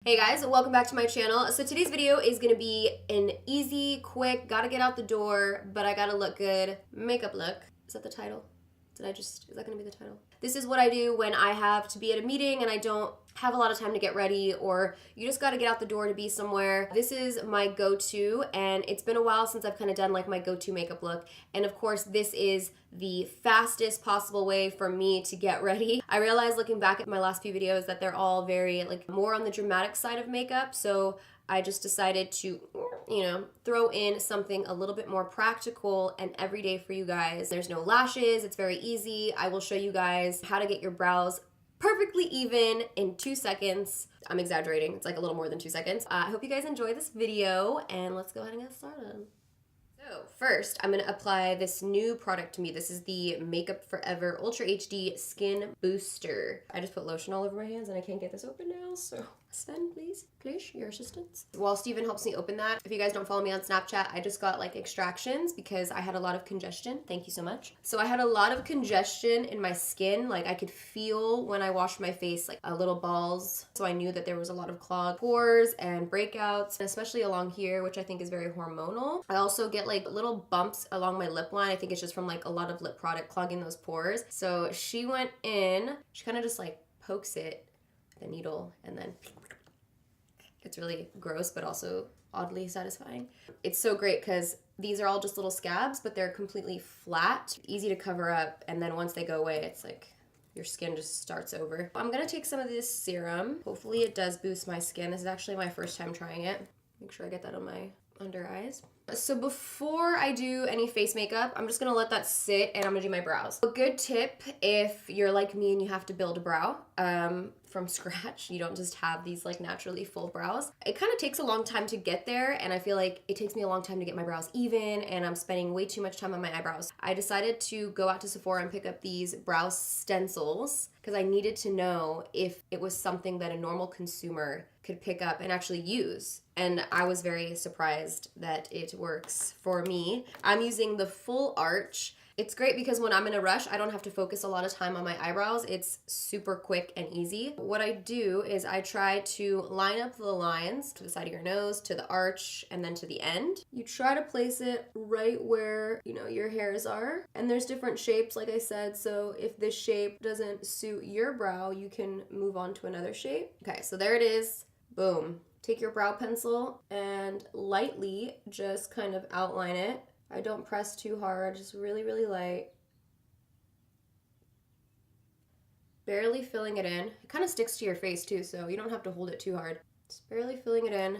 Hey guys, welcome back to my channel. So today's video is gonna be an easy, quick, gotta get out the door, but I gotta look good makeup look. Is that the title? Is that gonna be the title? This is what I do when I have to be at a meeting and I don't have a lot of time to get ready, or you just gotta get out the door to be somewhere. This is my go-to, and it's been a while since I've kind of done like my go-to makeup look. And of course, this is the fastest possible way for me to get ready. I realized looking back at my last few videos that they're all very like more on the dramatic side of makeup, so I just decided to, you know, throw in something a little bit more practical and everyday for you guys. There's no lashes, it's very easy. I will show you guys how to get your brows perfectly even in 2 seconds. I'm exaggerating, it's like a little more than 2 seconds. I hope you guys enjoy this video, and let's go ahead and get started. So first, I'm gonna apply this new product to me. This is the Makeup Forever Ultra HD Skin Booster. I just put lotion all over my hands and I can't get this open now, so Sven, please, your assistance. While Steven helps me open that, if you guys don't follow me on Snapchat, I just got like extractions because I had a lot of congestion. Thank you so much. So I had a lot of congestion in my skin. Like I could feel when I washed my face like a little balls. So I knew that there was a lot of clogged pores and breakouts, especially along here, which I think is very hormonal. I also get like little bumps along my lip line. I think it's just from like a lot of lip product clogging those pores. So she went in, she kind of just like pokes it, the needle, and then it's really gross, but also oddly satisfying. It's so great because these are all just little scabs, but they're completely flat, easy to cover up, and then once they go away, it's like your skin just starts over. I'm gonna take some of this serum. Hopefully it does boost my skin. This is actually my first time trying it. Make sure I get that on my under eyes. So before I do any face makeup, I'm just gonna let that sit and I'm gonna do my brows. A good tip if you're like me and you have to build a brow from scratch, you don't just have these like naturally full brows. It kind of takes a long time to get there, and I feel like it takes me a long time to get my brows even, and I'm spending way too much time on my eyebrows. I decided to go out to Sephora and pick up these brow stencils because I needed to know if it was something that a normal consumer could pick up and actually use. And I was very surprised that it works for me. I'm using the full arch. It's great because when I'm in a rush, I don't have to focus a lot of time on my eyebrows. It's super quick and easy. What I do is I try to line up the lines to the side of your nose, to the arch, and then to the end. You try to place it right where, you know, your hairs are. And there's different shapes, like I said, so if this shape doesn't suit your brow, you can move on to another shape. Okay, so there it is. Boom. Take your brow pencil and lightly just kind of outline it. I don't press too hard, just really, really light. Barely filling it in. It kind of sticks to your face too, so you don't have to hold it too hard. Just barely filling it in.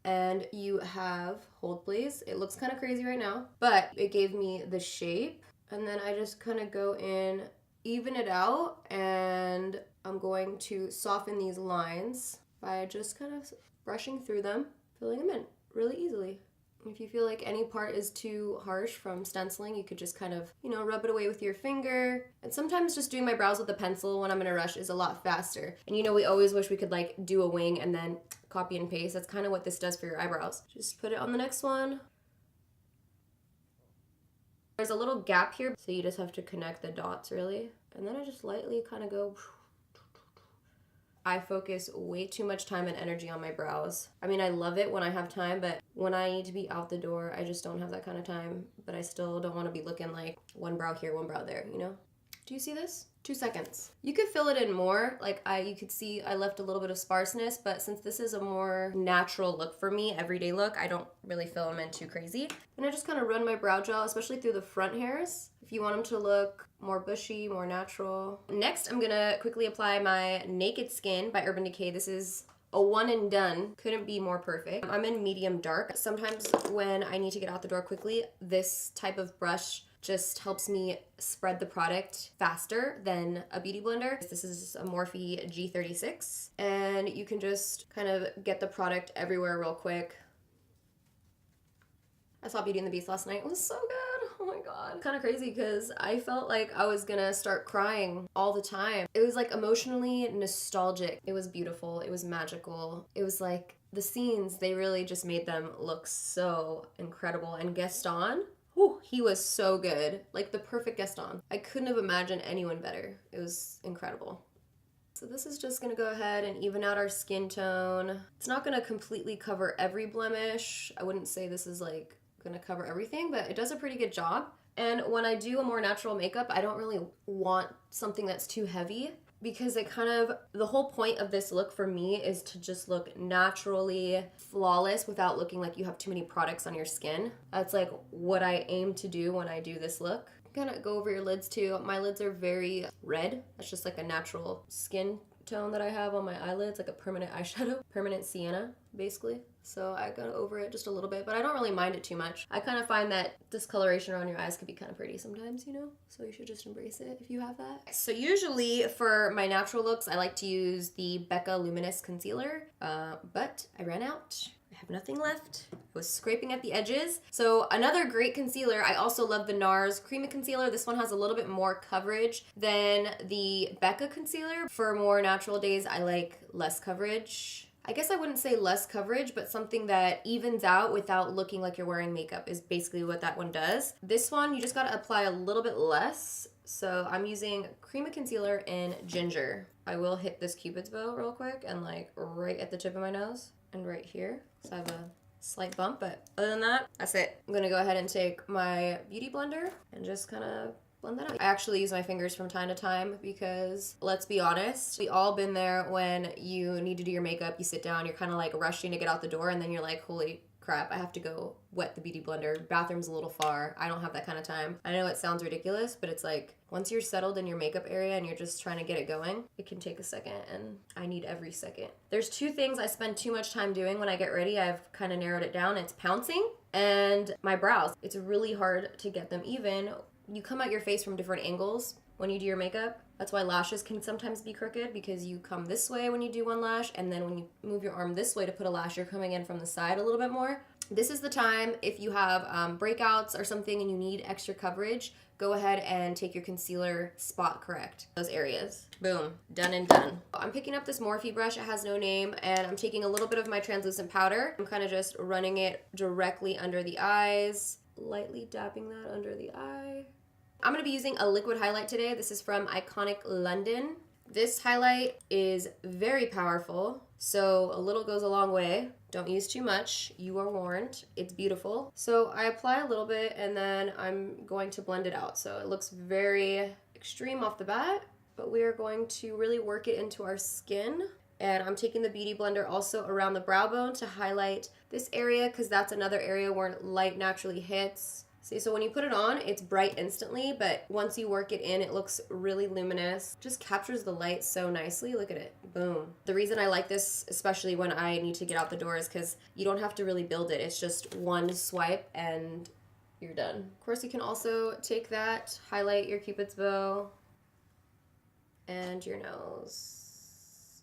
And you have, hold please, it looks kind of crazy right now, but it gave me the shape. And then I just kind of go in, even it out, and I'm going to soften these lines by just kind of brushing through them, filling them in really easily. If you feel like any part is too harsh from stenciling, you could just kind of, you know, rub it away with your finger. And sometimes just doing my brows with a pencil when I'm in a rush is a lot faster. And you know, we always wish we could like do a wing and then copy and paste. That's kind of what this does for your eyebrows. Just put it on the next one. There's a little gap here, so you just have to connect the dots really. And then I just lightly kind of go. I focus way too much time and energy on my brows. I mean, I love it when I have time, but when I need to be out the door, I just don't have that kind of time. But I still don't want to be looking like one brow here, one brow there, you know? Do you see this? 2 seconds. You could fill it in more. Like you could see I left a little bit of sparseness, but since this is a more natural look for me, everyday look, I don't really fill them in too crazy. And I just kind of run my brow gel, especially through the front hairs, if you want them to look more bushy, more natural. Next, I'm gonna quickly apply my Naked Skin by Urban Decay. This is a one and done. Couldn't be more perfect. I'm in medium dark. Sometimes when I need to get out the door quickly, this type of brush just helps me spread the product faster than a beauty blender. This is a Morphe G36, and you can just kind of get the product everywhere real quick. I saw Beauty and the Beast last night. It was so good. Oh my god. Kind of crazy because I felt like I was gonna start crying all the time. It was like emotionally nostalgic. It was beautiful. It was magical. It was like the scenes, they really just made them look so incredible. And Gaston, whew, he was so good. Like the perfect Gaston. I couldn't have imagined anyone better. It was incredible. So this is just gonna go ahead and even out our skin tone. It's not gonna completely cover every blemish. I wouldn't say this is like gonna cover everything, but it does a pretty good job. And when I do a more natural makeup, I don't really want something that's too heavy, because it kind of, the whole point of this look for me is to just look naturally flawless without looking like you have too many products on your skin. That's like what I aim to do when I do this look. Gonna go over your lids too. My lids are very red. That's just like a natural skin tone that I have on my eyelids, like a permanent eyeshadow, permanent sienna, basically. So I go over it just a little bit, but I don't really mind it too much. I kind of find that discoloration around your eyes could be kind of pretty sometimes, you know? So you should just embrace it if you have that. So usually for my natural looks, I like to use the Becca Luminous Concealer, but I ran out. I have nothing left. I was scraping at the edges. So another great concealer, I also love the NARS Creamy Concealer. This one has a little bit more coverage than the Becca concealer. For more natural days, I like less coverage. I guess I wouldn't say less coverage, but something that evens out without looking like you're wearing makeup is basically what that one does. This one, you just gotta apply a little bit less. So I'm using Creamy Concealer in Ginger. I will hit this Cupid's bow real quick and like right at the tip of my nose and right here. So I have a slight bump, but other than that, that's it. I'm gonna go ahead and take my beauty blender and just kind of blend that out. I actually use my fingers from time to time because, let's be honest, we all been there when you need to do your makeup, you sit down, you're kind of like rushing to get out the door, and then you're like, holy crap, I have to go wet the beauty blender. Bathroom's a little far. I don't have that kind of time. I know it sounds ridiculous, but it's like, once you're settled in your makeup area and you're just trying to get it going, it can take a second, and I need every second. There's two things I spend too much time doing when I get ready. I've kind of narrowed it down. It's pouncing and my brows. It's really hard to get them even. You come at your face from different angles when you do your makeup. That's why lashes can sometimes be crooked, because you come this way when you do one lash, and then when you move your arm this way to put a lash, you're coming in from the side a little bit more. This is the time, if you have breakouts or something and you need extra coverage, go ahead and take your concealer, spot correct those areas. Boom, done and done. I'm picking up this Morphe brush, it has no name, and I'm taking a little bit of my translucent powder. I'm kind of just running it directly under the eyes, lightly dabbing that under the eye. I'm going to be using a liquid highlight today. This is from Iconic London. This highlight is very powerful, so a little goes a long way. Don't use too much. You are warned. It's beautiful. So I apply a little bit and then I'm going to blend it out. So it looks very extreme off the bat, but we are going to really work it into our skin. And I'm taking the Beauty Blender also around the brow bone to highlight this area, because that's another area where light naturally hits. See, so when you put it on, it's bright instantly, but once you work it in, it looks really luminous. Just captures the light so nicely. Look at it. Boom. The reason I like this, especially when I need to get out the door, is because you don't have to really build it. It's just one swipe and you're done. Of course, you can also take that, highlight your Cupid's bow and your nose.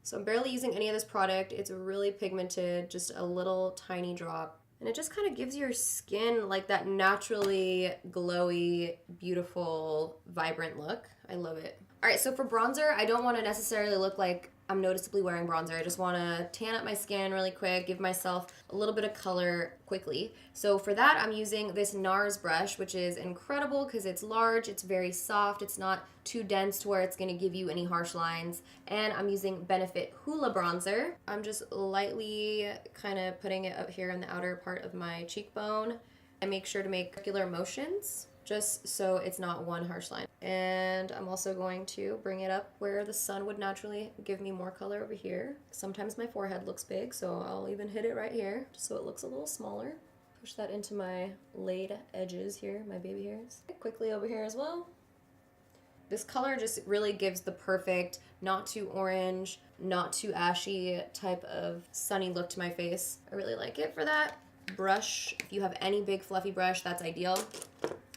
So I'm barely using any of this product. It's really pigmented, just a little tiny drop. And it just kind of gives your skin like that naturally glowy, beautiful, vibrant look. I love it. All right, so for bronzer, I don't want to necessarily look like I'm noticeably wearing bronzer. I just want to tan up my skin really quick, give myself a little bit of color quickly. So for that, I'm using this NARS brush, which is incredible because it's large, it's very soft, it's not too dense to where it's going to give you any harsh lines. And I'm using Benefit HOOLA bronzer. I'm just lightly kind of putting it up here in the outer part of my cheekbone. I make sure to make circular motions, just so it's not one harsh line. And I'm also going to bring it up where the sun would naturally give me more color over here. Sometimes my forehead looks big, so I'll even hit it right here, just so it looks a little smaller. Push that into my laid edges here, my baby hairs. Quickly over here as well. This color just really gives the perfect, not too orange, not too ashy type of sunny look to my face. I really like it for that. Brush, if you have any big fluffy brush, that's ideal.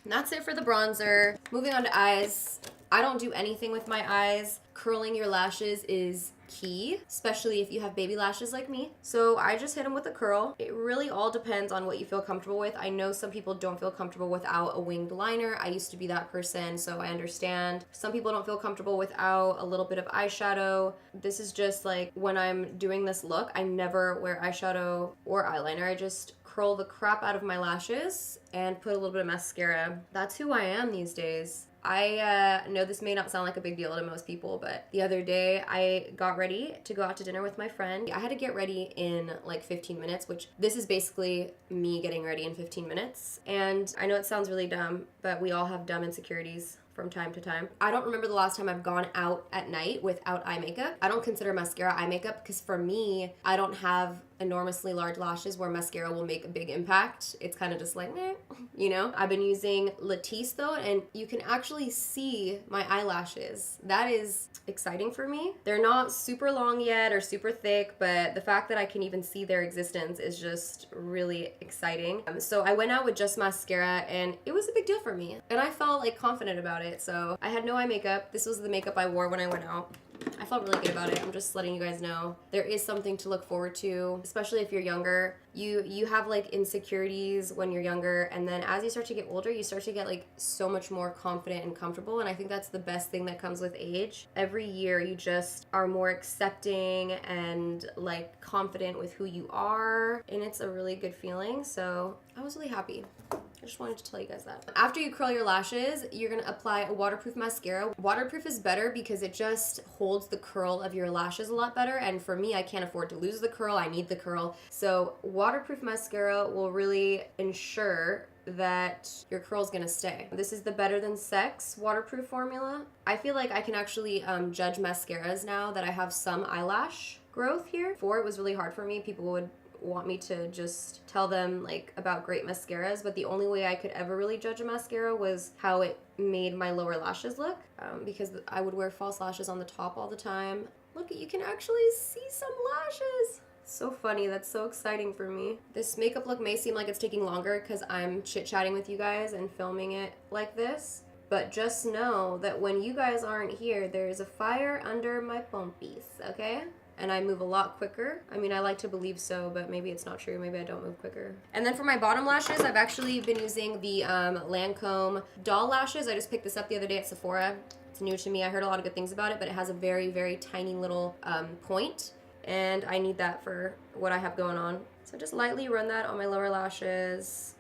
And that's it for the bronzer. Moving on to eyes. I don't do anything with my eyes. Curling your lashes is key, especially if you have baby lashes like me. So I just hit them with a curl. It really all depends on what you feel comfortable with. I know some people don't feel comfortable without a winged liner. I used to be that person, so I understand. Some people don't feel comfortable without a little bit of eyeshadow. This is just like when I'm doing this look, I never wear eyeshadow or eyeliner. I just curl the crap out of my lashes and put a little bit of mascara. That's who I am these days. I know this may not sound like a big deal to most people, but the other day I got ready to go out to dinner with my friend. I had to get ready in like 15 minutes, which this is basically me getting ready in 15 minutes. And I know it sounds really dumb, but we all have dumb insecurities from time to time. I don't remember the last time I've gone out at night without eye makeup. I don't consider mascara eye makeup because for me, I don't have enormously large lashes where mascara will make a big impact. It's kind of just like, meh, you know? I've been using Latisse though, and you can actually see my eyelashes. That is exciting for me. They're not super long yet or super thick, but the fact that I can even see their existence is just really exciting. So I went out with just mascara and it was a big deal for me. And I felt like confident about it. So I had no eye makeup. This was the makeup I wore when I went out. I felt really good about it. I'm just letting you guys know there is something to look forward to, especially if you're younger. You have like insecurities when you're younger, and then as you start to get older, you start to get like so much more confident and comfortable, and I think that's the best thing that comes with age. Every year you just are more accepting and like confident with who you are, and it's a really good feeling. So I was really happy. I just wanted to tell you guys that. After you curl your lashes, you're gonna apply a waterproof mascara. Waterproof is better because it just holds the curl of your lashes a lot better, and for me, I can't afford to lose the curl. I need the curl. So waterproof mascara will really ensure that your curl's gonna stay. This is the Better Than Sex waterproof formula. I feel like I can actually judge mascaras now that I have some eyelash growth here. Before, it was really hard for me. People would want me to just tell them like about great mascaras, but the only way I could ever really judge a mascara was how it made my lower lashes look, because I would wear false lashes on the top all the time. Look, you can actually see some lashes. So funny. That's so exciting for me. This makeup look may seem like it's taking longer because I'm chit-chatting with you guys and filming it like this, but just know that when you guys aren't here, there is a fire under my pompis, okay? And I move a lot quicker. I mean, I like to believe so, but maybe it's not true. Maybe I don't move quicker. And then for my bottom lashes, I've actually been using the LANCOME doll lashes. I just picked this up the other day at Sephora. It's new to me. I heard a lot of good things about it, but it has a very, very tiny little point, and I need that for what I have going on. So just lightly run that on my lower lashes.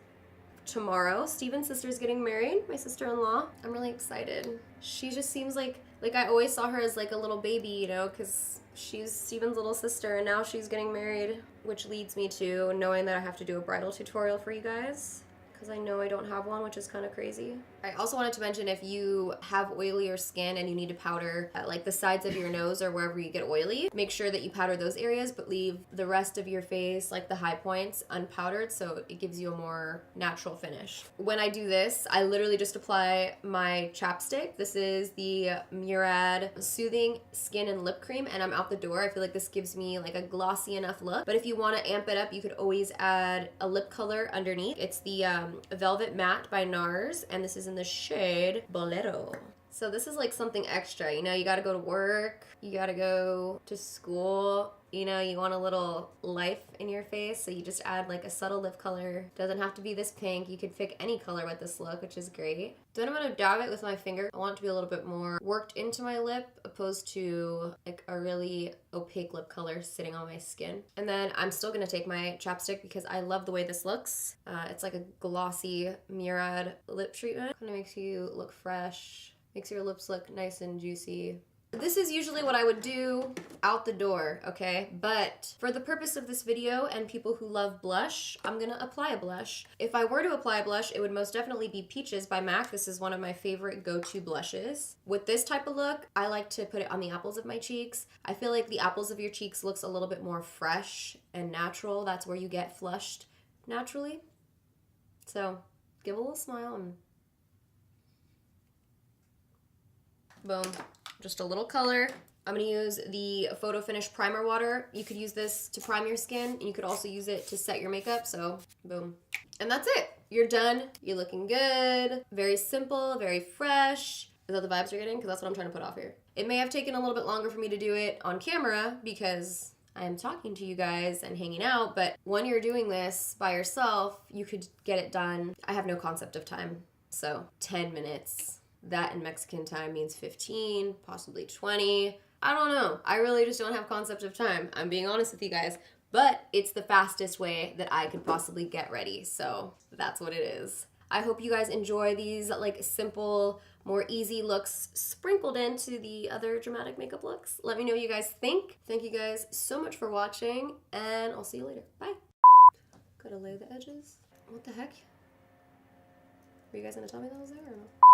Tomorrow, Steven's sister's getting married, my sister-in-law. I'm really excited. She just seems like I always saw her as like a little baby, you know, because she's Steven's little sister, and now she's getting married, which leads me to knowing that I have to do a bridal tutorial for you guys, because I know I don't have one, which is kind of crazy. I also wanted to mention, if you have oilier skin and you need to powder like the sides of your nose or wherever you get oily, make sure that you powder those areas, but leave the rest of your face, like the high points, unpowdered, so it gives you a more natural finish. When I do this, I literally just apply my chapstick. This is the MURAD Soothing Skin and Lip Cream, and I'm out the door. I feel like this gives me like a glossy enough look, but if you want to amp it up, you could always add a lip color underneath. It's the Velvet Matte by NARS, and this is in the shade Bolero. So this is like something extra, you know, you gotta go to work, you gotta go to school, you know, you want a little life in your face, so you just add like a subtle lip color. Doesn't have to be this pink, you could pick any color with this look, which is great. Then I'm gonna dab it with my finger. I want it to be a little bit more worked into my lip, opposed to like a really opaque lip color sitting on my skin. And then I'm still gonna take my chapstick because I love the way this looks. It's like a glossy Murad lip treatment. Kind of makes you look fresh, makes your lips look nice and juicy. This is usually what I would do out the door, okay? But for the purpose of this video and people who love blush, I'm gonna apply a blush. If I were to apply a blush, it would most definitely be Peaches by MAC. This is one of my favorite go-to blushes. With this type of look, I like to put it on the apples of my cheeks. I feel like the apples of your cheeks looks a little bit more fresh and natural. That's where you get flushed naturally. So give a little smile and boom. Just a little color. I'm gonna use the Photo Finish Primer Water. You could use this to prime your skin, and you could also use it to set your makeup, so boom. And that's it. You're done. You're looking good. Very simple, very fresh. Is that the vibes you're getting? Because that's what I'm trying to put off here. It may have taken a little bit longer for me to do it on camera because I am talking to you guys and hanging out, but when you're doing this by yourself, you could get it done. I have no concept of time, so 10 minutes. That in Mexican time means 15, possibly 20. I don't know. I really just don't have concept of time. I'm being honest with you guys. But it's the fastest way that I could possibly get ready. So that's what it is. I hope you guys enjoy these like simple, more easy looks sprinkled into the other dramatic makeup looks. Let me know what you guys think. Thank you guys so much for watching, and I'll see you later. Bye. Gotta lay the edges. What the heck? Were you guys gonna tell me that was there or no?